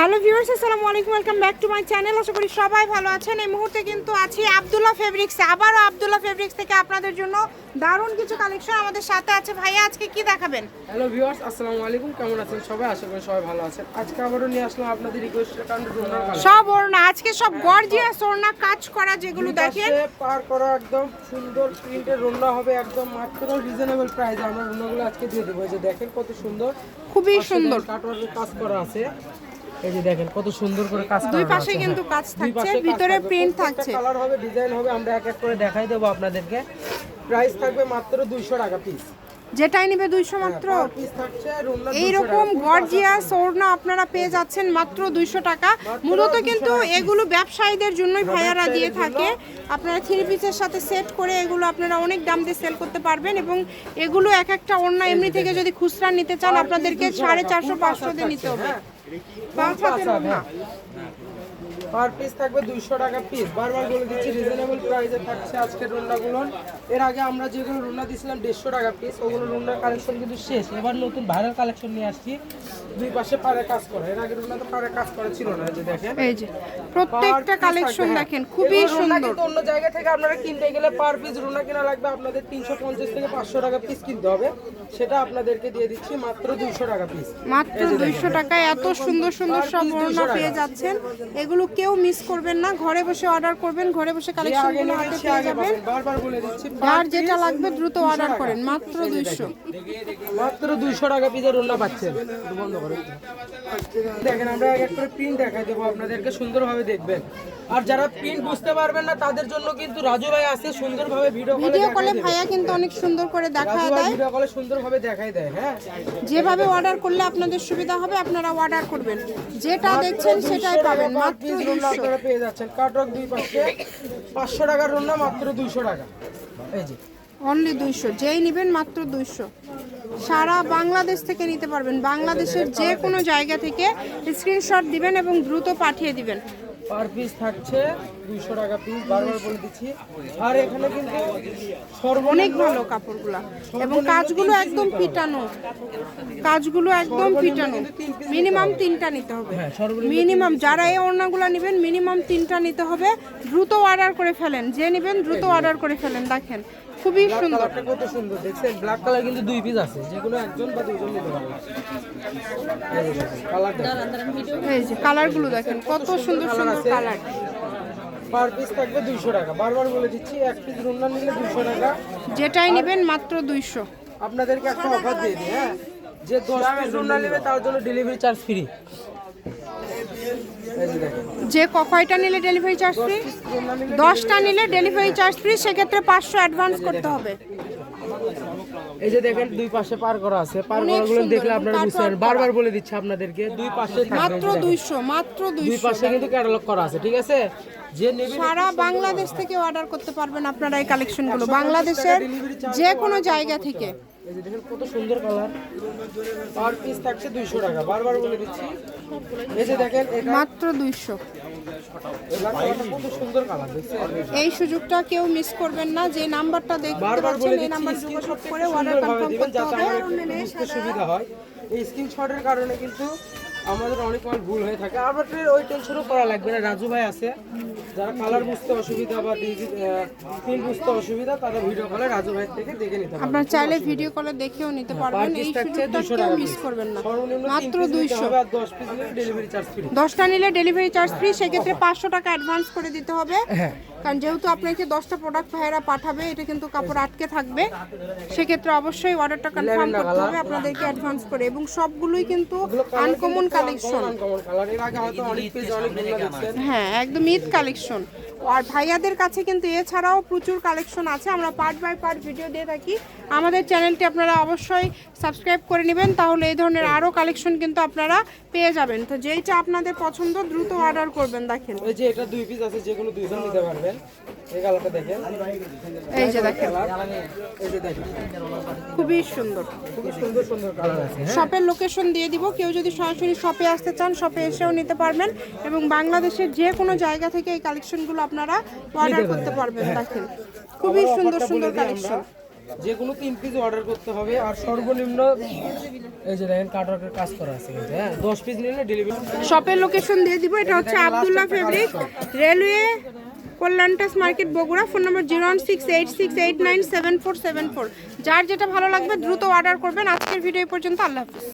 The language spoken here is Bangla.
হ্যালো ভিউয়ার্স, আসসালামু আলাইকুম, welcome back to my channel. আশা করি সবাই ভালো আছেন। এই মুহূর্তে কিন্তু আছি আব্দুল্লাহ ফেব্রিক্সে। আবারও আব্দুল্লাহ ফেব্রিক্স থেকে আপনাদের জন্য দারুণ কিছু কালেকশন। আমাদের সাথে আছে ভাইয়া। আজকে কি দেখাবেন? হ্যালো ভিউয়ার্স, আসসালামু আলাইকুম, কেমন আছেন সবাই? আশা করি সবাই ভালো আছেন। আজকে আবারও নিয়ে আসলাম আপনাদের রিকোয়েস্টের কারণে ওড়নার কালেকশন। সব ওড়না, আজকে সব গর্জিয়াস ওড়না কাজ করা, যেগুলো দেখেন পার করা একদম সুন্দর প্রিন্টের ওড়না হবে, একদম মাত্র রিজনেবল প্রাইসে আমরা ওড়নাগুলো আজকে দিয়ে দেবো। এই যে দেখেন কত সুন্দর, খুবই সুন্দর কাটওয়ার্কের কাজ করা আছে। এই যে দেখেন কত সুন্দর করে কাজ করা আছে। দুই পাশে কিন্তু কাজ থাকছে, ভিতরে প্রিন্ট থাকছে, কালার হবে, ডিজাইন হবে, আমরা এক এক করে দেখাই দেবো আপনাদেরকে। প্রাইস থাকবে মাত্র 200 টাকা পিস। যেটাই নিবে 200 মাত্র। এইরকম গর্জিয়াস ওড়না আপনারা পেয়ে যাচ্ছেন মাত্র 200 টাকা। মূলত কিন্তু এগুলো ব্যবসায়ীদের জন্যই ভাইয়ারা দিয়ে থাকে। আপনারা থ্রি পিসের সাথে সেট করে এগুলো আপনারা অনেক দাম দিয়ে সেল করতে পারবেন। এবং এগুলো এক একটা ওড়না এমনি থেকে যদি খুচরা নিতে চান আপনাদেরকে 450-500 দিয়ে নিতে হবে। পার পিস থাকবে 200 টাকা পিস। বারবার বলে দিচ্ছি রিজনেবল প্রাইসে থাকছে আজকের রুন্নাগুলো। এর আগে আমরা যেগুলো রুন্না দিয়েছিলাম 150 টাকা পিস, ওগুলো রুন্নার কালেকশন কিন্তু শেষ। এবার নতুন ভাইরাল কালেকশন নিয়ে আসছি, দুই পাশে পাড়ে কাজ করা। এর আগে রুন্নাতে পাড়ে কাজ করা ছিল না। এই যে দেখেন, এই যে প্রত্যেকটা কালেকশন দেখেন, খুবই সুন্দর। কিন্তু অন্য জায়গা থেকে আপনারা কিনতে গেলে পার পিস রুন্না কিনা লাগবে আপনাদের 350 থেকে 500 টাকা পিস কিনতে হবে। সেটা আপনাদেরকে দিয়ে দিচ্ছি মাত্র 200 টাকা পিস। মাত্র 200 টাকায় এত সুন্দর সুন্দর সব ওড়না পেয়ে যাচ্ছেন। এগুলো কেউ মিস করবেন না। ঘরে বসে অর্ডার করবেন, ঘরে বসে কালেকশনগুলো হাতে পেয়ে যাবেন। বারবার বলে দিচ্ছি, যার যেটা লাগবে দ্রুত অর্ডার করেন। মাত্র 200, মাত্র 200 টাকা পিসের ওড়না পাচ্ছেন। বন্ধ করেন। দেখেন, আমরা এক এক করে প্রিন্ট দেখাই দেবো আপনাদেরকে, সুন্দরভাবে দেখবেন। আর যারা প্রিন্ট বুঝতে পারবেন না তাদের জন্য কিন্তু রাজু ভাই আছে, সুন্দরভাবে ভিডিও কলে ভাইয়া কিন্তু অনেক সুন্দর করে দেখায় দেয়। ভিডিও কলে সুন্দরভাবে দেখাই দেয়। হ্যাঁ, যেভাবে অর্ডার করলে আপনাদের সুবিধা হবে আপনারা অর্ডার করবেন। যেটা দেখছেন সেটাই পাবেন। মাত্র 200 আপনারা পেয়ে যাচ্ছেন। কাটওয়ার্ক দুই পাশে 500 টাকার ওড়না মাত্র 200 টাকা। এই যে অনলি 200, যেই নেবেন মাত্র 200। সারা বাংলাদেশ থেকে নিতে পারবেন। বাংলাদেশের যে কোনো জায়গা থেকে স্ক্রিনশট দিবেন এবং দ্রুত পাঠিয়ে দিবেন। পার পিস থাকছে 200 টাকা পিস, বারবার বলে দিচ্ছি। আর এখানে কিন্তু অনেক ভালো কাপড়গুলা এবং কাজগুলো একদম পিটানো, কাজগুলো একদম পিটানো। মিনিমাম 3টা নিতে হবে, মিনিমাম। যারা এই ওড়নাগুলো নেবেন মিনিমাম 3টা নিতে হবে। দ্রুত অর্ডার করে ফেলেন, যে নেবেন দ্রুত অর্ডার করে ফেলেন। দেখেন খুবই সুন্দর, কত সুন্দর দেখছেন। ব্ল্যাক কালার কিন্তু 2 পিস আছে, যেগুলো একজন বা দুইজন নিতে পারবে। এই যে কালারগুলো দেখেন কত সুন্দর সুন্দর কালার। পার পিস থাকবে 200 টাকা। বারবার বলে দিচ্ছি, এক পিস রুন্না নিলে 200 টাকা। যেটাই নেবেন মাত্র 200। আপনাদেরকে একটা অফার দিয়ে দিই। হ্যাঁ, যে 10 পিস রুন্না নেবে তার জন্য ডেলিভারি চার্জ ফ্রি। যে কয়টা নিলে ডেলিভারি চার্জ ফ্রি? 10টা নিলে ডেলিভারি চার্জ ফ্রি। সেক্ষেত্রে 500 অ্যাডভান্স করতে হবে। এই যে দেখেন দুই পাশে পার করা আছে, পার করাগুলো দেখলে আপনারা বুঝতে পারবেন। বারবার বলে দিচ্ছি আপনাদেরকে, দুই পাশে মাত্র 200, মাত্র 200। দুই পাশে কিন্তু ক্যাটালগ করা আছে, ঠিক আছে? যে নেবে সারা বাংলাদেশ থেকে অর্ডার করতে পারবেন আপনারা এই কালেকশনগুলো, বাংলাদেশের যে কোনো জায়গা থেকে। এই যে দেখেন কত সুন্দর কালার। পার পিস থাকছে 200 টাকা। বারবার বলে দিচ্ছি, এই যে দেখেন মাত্র 200। কত সুন্দর কালার দেখছেন। এই সুযোগটা কেউ মিস করবেন না। যে নাম্বারটা দেখতে পাচ্ছেন এই নাম্বারে যোগাযোগ করে অর্ডার কনফার্ম করতে হবে। বুঝতে সুবিধা হয়। এই স্ক্রিনশটের কারণে কিন্তু আমাদের অনেক সময় ভুল হয়ে থাকে। আবার ওই টেনশনও করা লাগবে না, রাজু ভাই আছে। যারা কালার বুঝতে অসুবিধা বা প্রিন্ট বুঝতে অসুবিধা তারা ভিডিও কলে রাজু ভাই থেকে দেখে নিতে পারবেন। আপনারা চাইলে ভিডিও কলে দেখেও নিতে পারবেন। এই সুযোগটা কেউ মিস করবেন না। মাত্র 200। আর 10 পিস নিলে ডেলিভারি চার্জ ফ্রি। 10টা নিলে ডেলিভারি চার্জ ফ্রি। সেক্ষেত্রে 500 টাকা অ্যাডভান্স করে দিতে হবে। কারণ যেহেতু আপনাকে 10টা প্রোডাক্ট ভাইয়েরা পাঠাবে, এটা কিন্তু কাপড় আটকে থাকবে। সেক্ষেত্রে অবশ্যই অর্ডারটা কনফার্ম করতে হবে আপনাদেরকে অ্যাডভান্স করে। এবং সবগুলোই কিন্তু আনকমন কালেকশন। হ্যাঁ, একদম ঈদ কালেকশন। আর ভাইয়াদের কাছে কিন্তু এছাড়াও প্রচুর কালেকশন আছে। আমরা পার্ট বাই পার্ট ভিডিও দিয়ে থাকি। আমাদের চ্যানেলটি আপনারা অবশ্যই সাবস্ক্রাইব করে নেবেন, তাহলে এই ধরনের আরও কালেকশন কিন্তু আপনারা পেয়ে যাবেন। তো যেইটা আপনাদের পছন্দ দ্রুত অর্ডার করবেন। দেখেন এই যে এটা 2 পিস আছে, যে কোনো দুইজন নিতে পারবেন। এই কালারটা দেখেন, এই যে দেখেন, এই যে দেখেন খুবই সুন্দর, খুবই সুন্দর সুন্দর কালার আছে। শপের লোকেশন দিয়ে দিব। কেউ যদি সরাসরি শপে আসতে চান শপে এসেও নিতে পারবেন। এবং বাংলাদেশের যে কোনো জায়গা থেকে এই কালেকশনগুলো আপনারা অর্ডার করতে পারবেন। দেখেন খুবই সুন্দর সুন্দর কালেকশন। যে কোনো 3 পিস অর্ডার করতে হবে। আর সর্বনিম্ন এই যে দেখেন কাটওয়ার্কের কাজ করা আছে কিন্তু, হ্যাঁ 10 পিস নিলে ডেলিভারি। শপের লোকেশন দিয়ে দিব, এটা হচ্ছে আব্দুল্লাহ ফেব্রিক, রেলওয়ে কল্যাণটাস মার্কেট বগুড়া। Phone number 01686897474। যার যেটা ভালো লাগবে দ্রুত অর্ডার করবেন। আজকের ভিডিও এই পর্যন্ত, আল্লাহ হাফিজ।